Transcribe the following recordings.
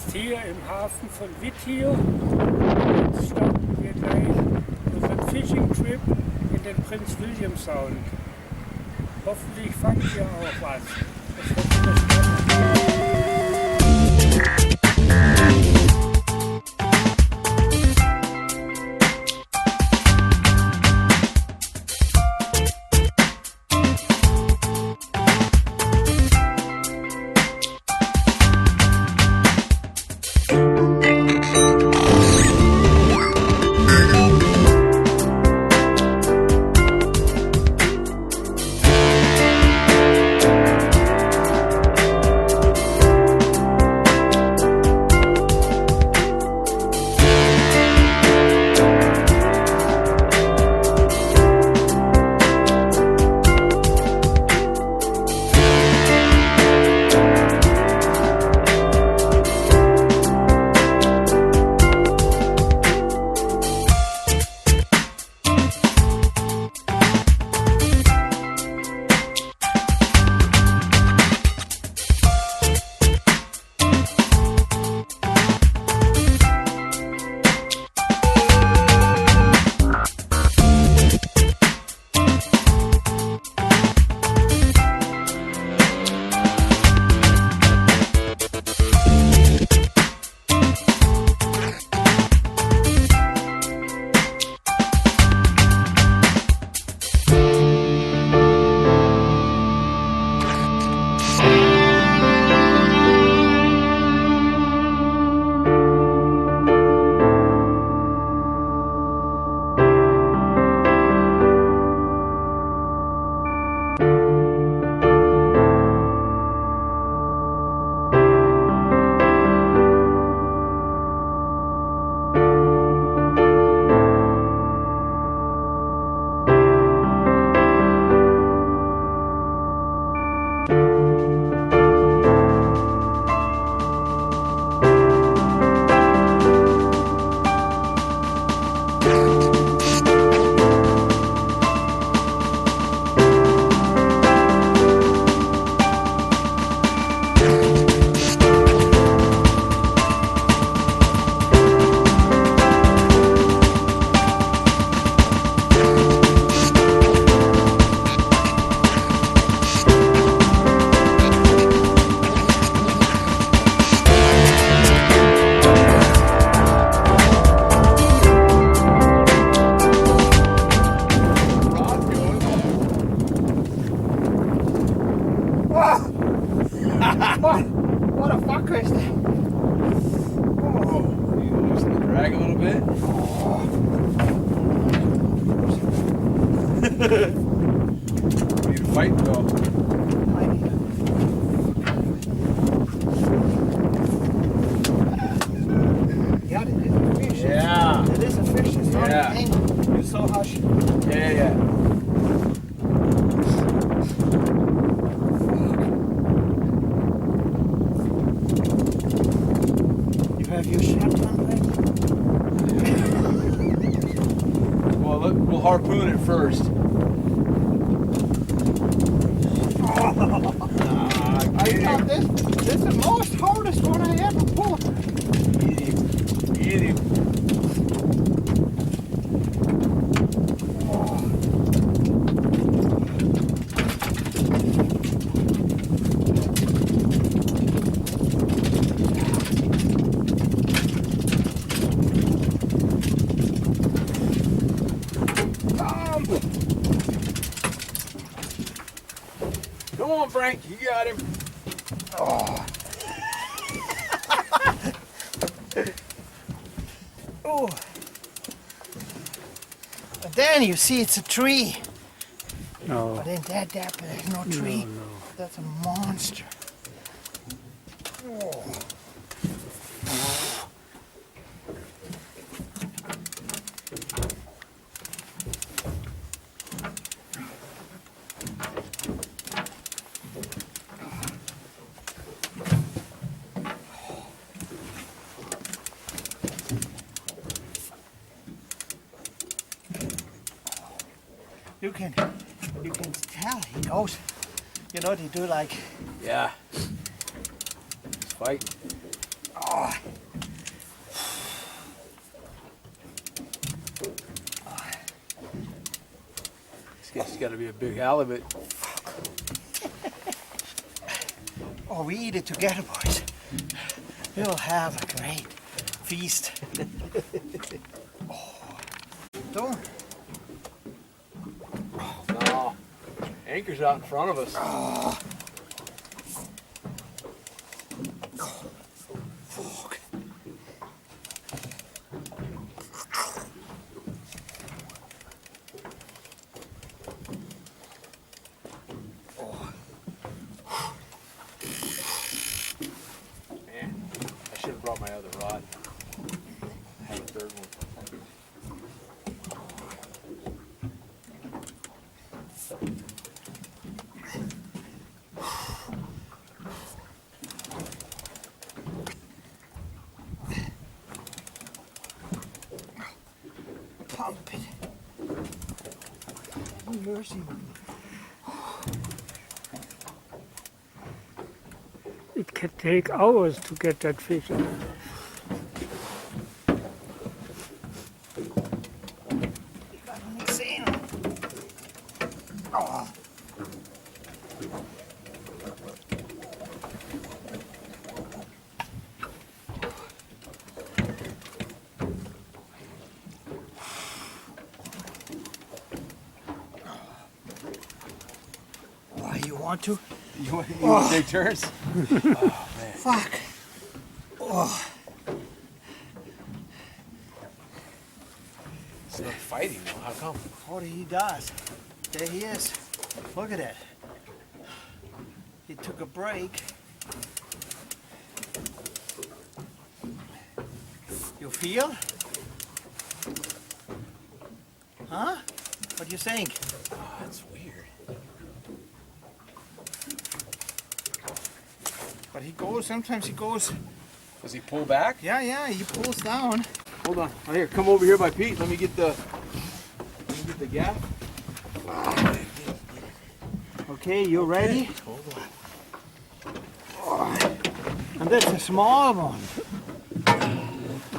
jetzt hier im Hafen von Whittier. Jetzt starten wir gleich unseren Fishing-Trip in den Prince William Sound. Hoffentlich fangt ihr auch was. Das wird wieder spannend. What a fuck is that? Oh, you loosen the drag a little bit. You need to fight though. Yeah, it is a fish. Yeah. It is a fish. It's not Yeah. a thing. You saw how she... Yeah. You have your shotgun ready? Well, look, we'll harpoon it first. I thought this is the most hardest one I ever pulled. Get him. Come on, Frank, you got him. Oh. Oh. But then you see it's a tree. No. But in that there's no tree. No. That's a monster. Oh. You can tell he knows. You know they do like Yeah. Let's fight. oh. This got to be a big halibut. Oh, we eat it together, boys. We'll have a great feast. Don't. No, anchor's out in front of us. Fuck. Man, I should have brought my other rod. I have a third one. Pump it. Mercy. It can take hours to get that fish out. Oh. Why you want to? You want to take turns? Oh, man. Fuck. Oh. It's not fighting though. How come? What he does. There he is. Look at that. He took a break. You feel? Huh? What do you think? Oh, that's weird. But he goes, sometimes he goes, Does he pull back? yeah, he pulls down. Hold on. Oh, here, come over here by Pete. Let me get the gaff. Okay, you ready? Hold on. Oh. And that's a small one.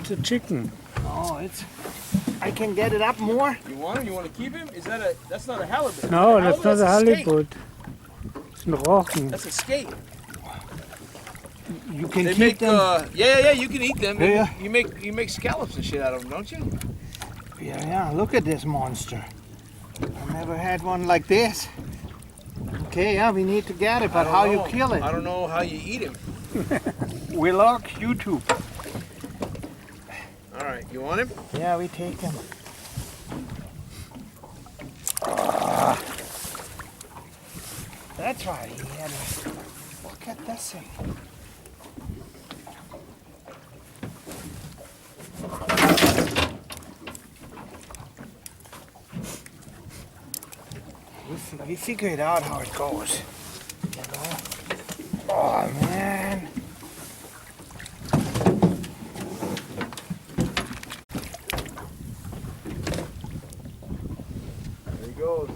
It's a chicken. Oh, I can get it up more. You want him? You want to keep him? That's not a halibut. No, that's not a skate. halibut. It's a rochen. That's a skate. You can They keep make them. yeah, you can eat them. Yeah. You make scallops and shit out of them, don't you? Yeah, look at this monster. I've never had one like this. Okay, yeah, we need to get it, but how you kill it? I don't know how you eat him. We look YouTube. All right, you want him? Yeah, we take him. That's right, he had a... Look at this thing. We figured out how it goes. You know? Oh man. There he goes.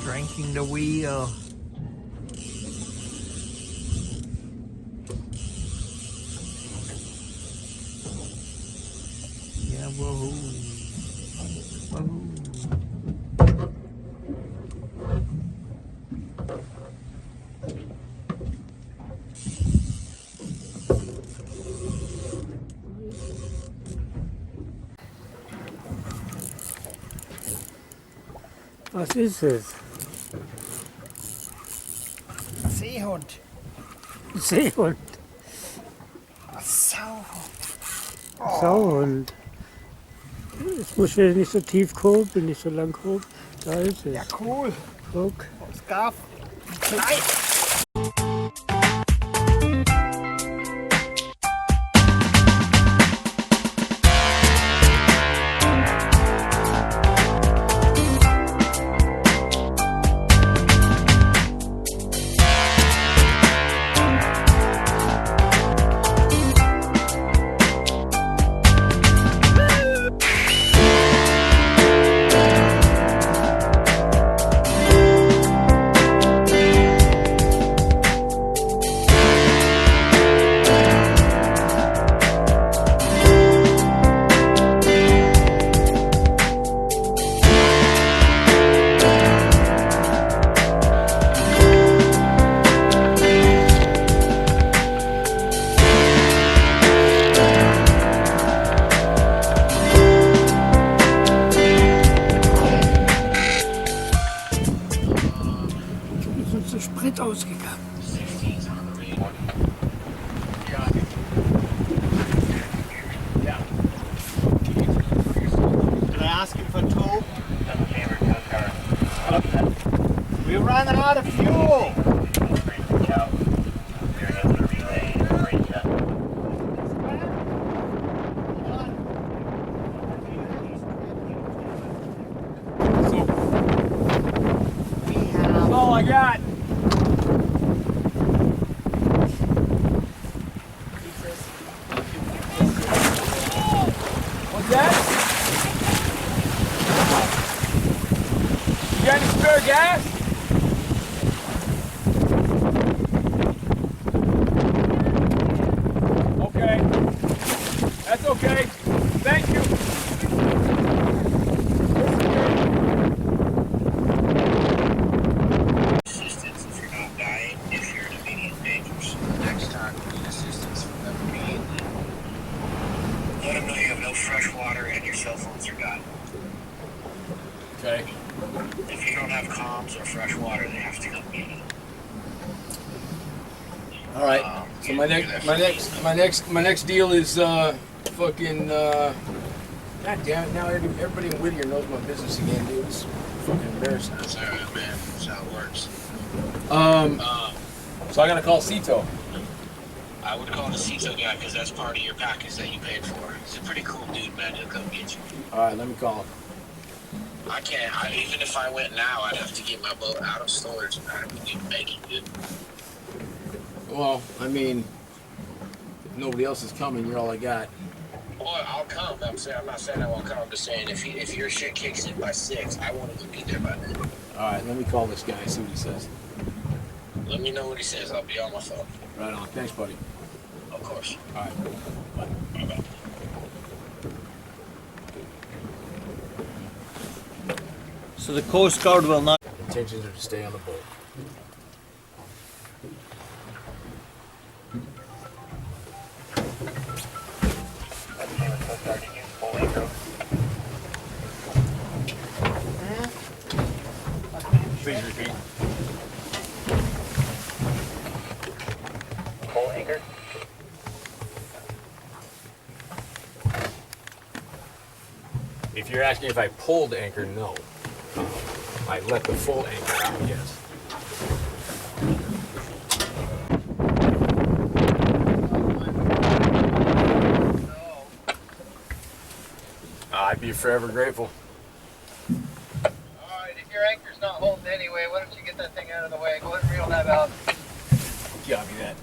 Drinking the wheel. Yeah, whoa. Whoa. Was ist es? Seehund. Seehund. Sauhund. Sauhund. Jetzt muss wieder nicht so tief gucken, nicht so lang gucken. Da ist es. Ja, cool. Guck. Scarf. Nein. Ist uns der Sprit ausgegangen. Can I ask him for tow? We ran out of fuel. That's all I got. What's that? You got any spare gas? Okay. That's okay. Thank you. Assistance if you're not dying, if you're in immediate danger. Next time you need assistance from them immediately. Let them know you have no fresh water and your cell phones are gone. Okay. If you don't have comms or fresh water, they have to come get it. All right. So my next deal is fucking. God damn it! Now everybody in Whittier knows my business again, dude. It's fucking embarrassing. That's alright, man. That's how it works. So I gotta call Cito. I would call the CISO guy because that's part of your package that you paid for. He's a pretty cool dude, man. He'll come get you. All right, let me call him. I can't. Even if I went now, I'd have to get my boat out of storage and I wouldn't make it, dude. Well, I mean, if nobody else is coming, you're all I got. Well, I'll come. I'm not saying I won't come. I'm just saying if your shit kicks in by 6, I want to be there by then. All right, let me call this guy and see what he says. Let me know what he says. I'll be on my phone. Right on. Thanks, buddy. Of course. All right. Bye. Bye-bye. So the Coast Guard will not. Intentions are to stay on the boat. Please repeat. Full anchor. If you're asking if I pulled anchor, no. I let the full anchor out, yes. I'd be forever grateful. Alright, if your anchor's not holding anyway, why don't you get that thing out of the way? Go ahead and reel that out. Copy that.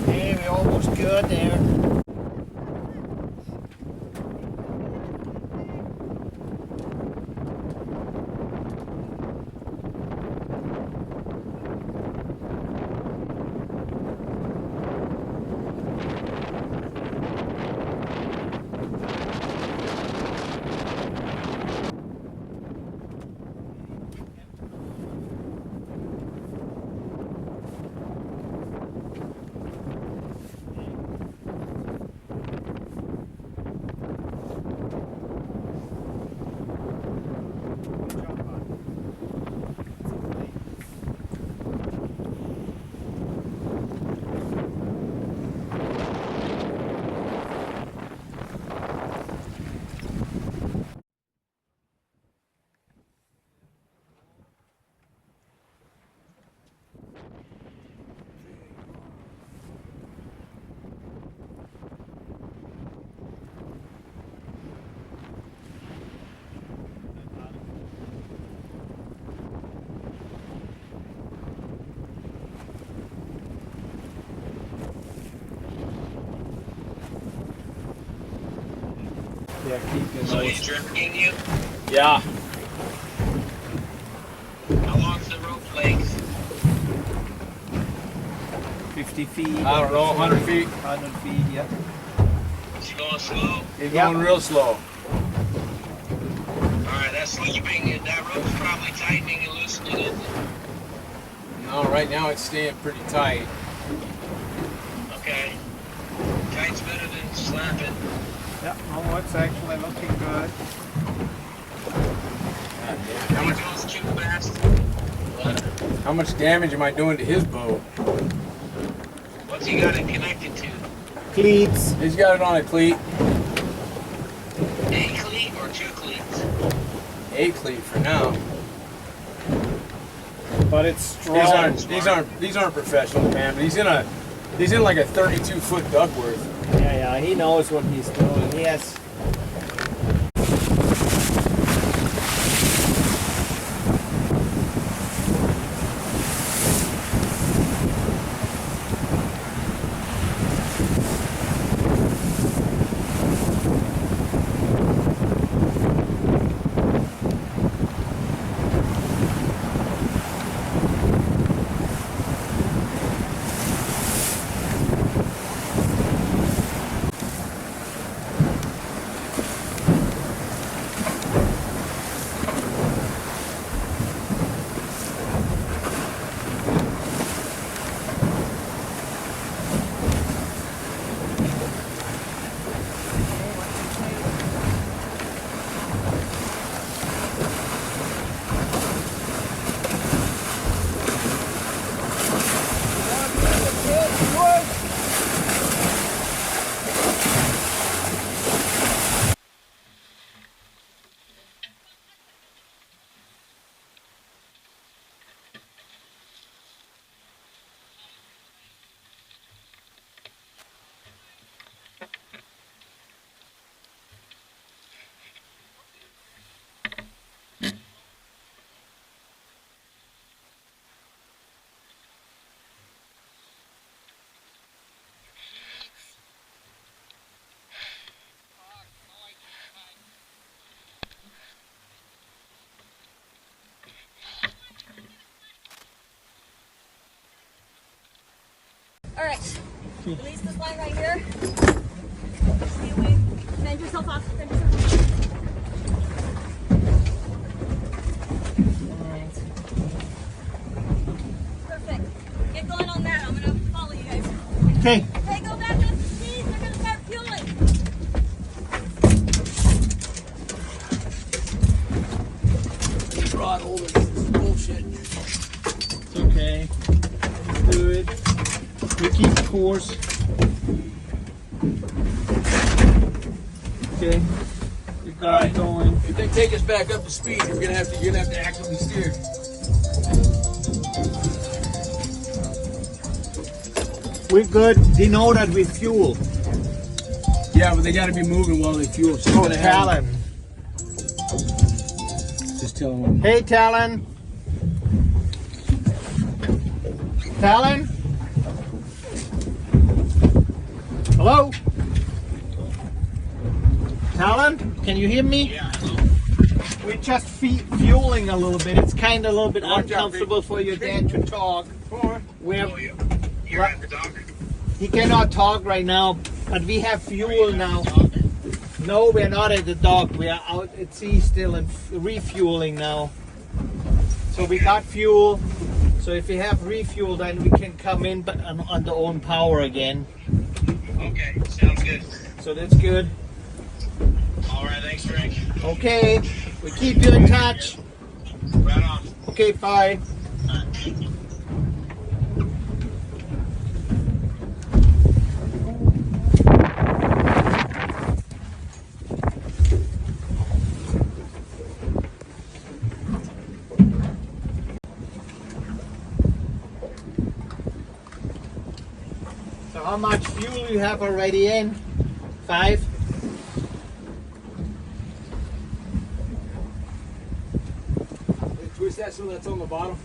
Hey, we're almost good there. Yeah, keep your So nose. he's drifting you? Yeah. How long's the rope length? 50 feet. I don't know, 100 feet. 100 feet, yeah. Is he going slow? He's Yeah. going real slow. Alright, that's sleeping. That rope's probably tightening and loosening it. No, right now it's staying pretty tight. Okay. Tight's better than slapping. Yeah, oh, it's actually looking good. How He much, goes too fast. What? how much damage am I doing to his boat? What's he got it connected to? Cleats. He's got it on a cleat. A cleat or two cleats? A cleat for now. But it's strong. These aren't professional, man. But he's in like a 32-foot Duckworth. Yeah, he knows what he's doing. He has. All right, release this line right here. Stay away. Bend yourself off. Bend yourself off. Perfect. Get going on that. I'm gonna follow you guys. Okay. Okay, go back up the seas. They're gonna start fueling. Rod holder, this is bullshit. It's okay. Do it. We keep course. Okay. We got it going. If they take us back up to speed, you're gonna have to actively steer. We're good. They know that we fuel. Yeah, but they got to be moving while they fuel. So Oh, Talon. Just tell them. Hey, Talon. Talon? Hello? Talon? Can you hear me? Yeah. We're just fueling a little bit. It's kind of a little bit Watch out, uncomfortable for your dad to talk. We're, Oh, you're at the dock. he cannot talk right now, but we have fuel now. No, we're not at the dock. We are out at sea still and refueling now. So we got fuel. So if we have refuel, then we can come in but on the own power again. Okay, sounds good. So that's good. All right, thanks, Frank. Okay, we keep you in touch. Right on. Okay, bye. So how much fuel you have already in? 5? Twist that so that's on the bottom.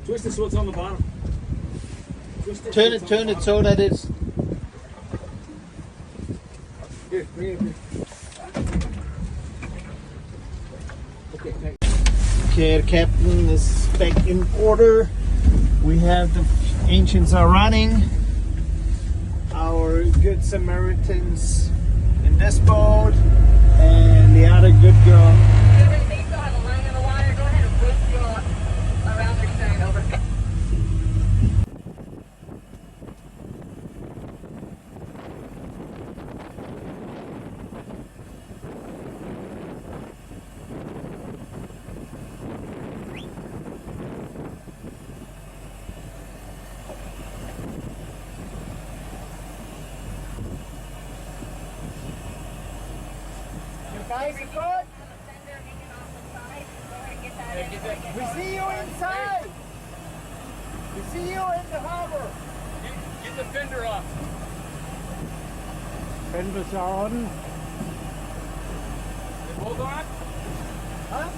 Twist it so it's on the bottom. Twist Turn it so that it's Here, bring it here. Okay, thanks. Okay, the captain is back in order. We have the ancients are running. Our good Samaritans in this boat, and the other good girl. They still have a line in the water. Go ahead and whip your around the turn over. Guys, you good? We see you inside. We see you in the harbor. Get the fender off. Fenders are on. They both on? Huh?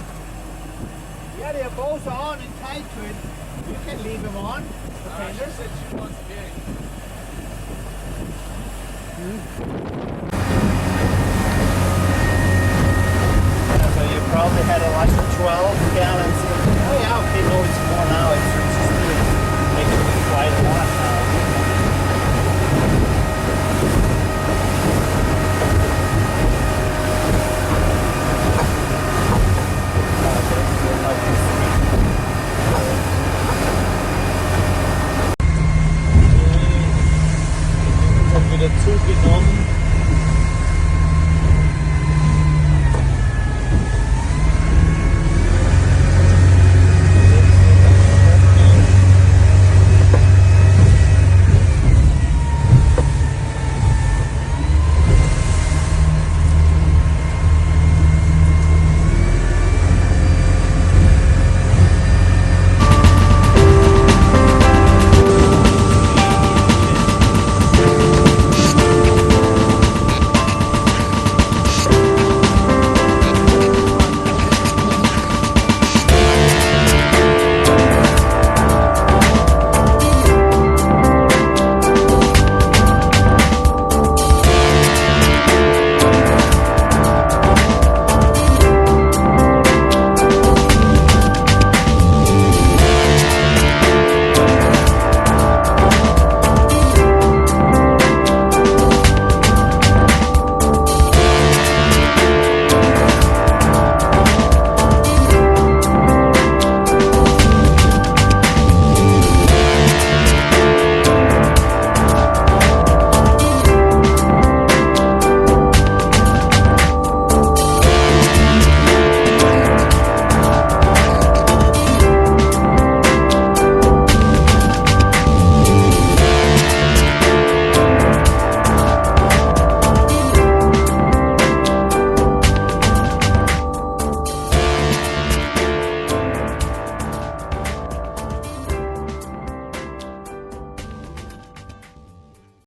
Yeah, they're both on and tied to it. You can leave them on. The fenders. She said she wants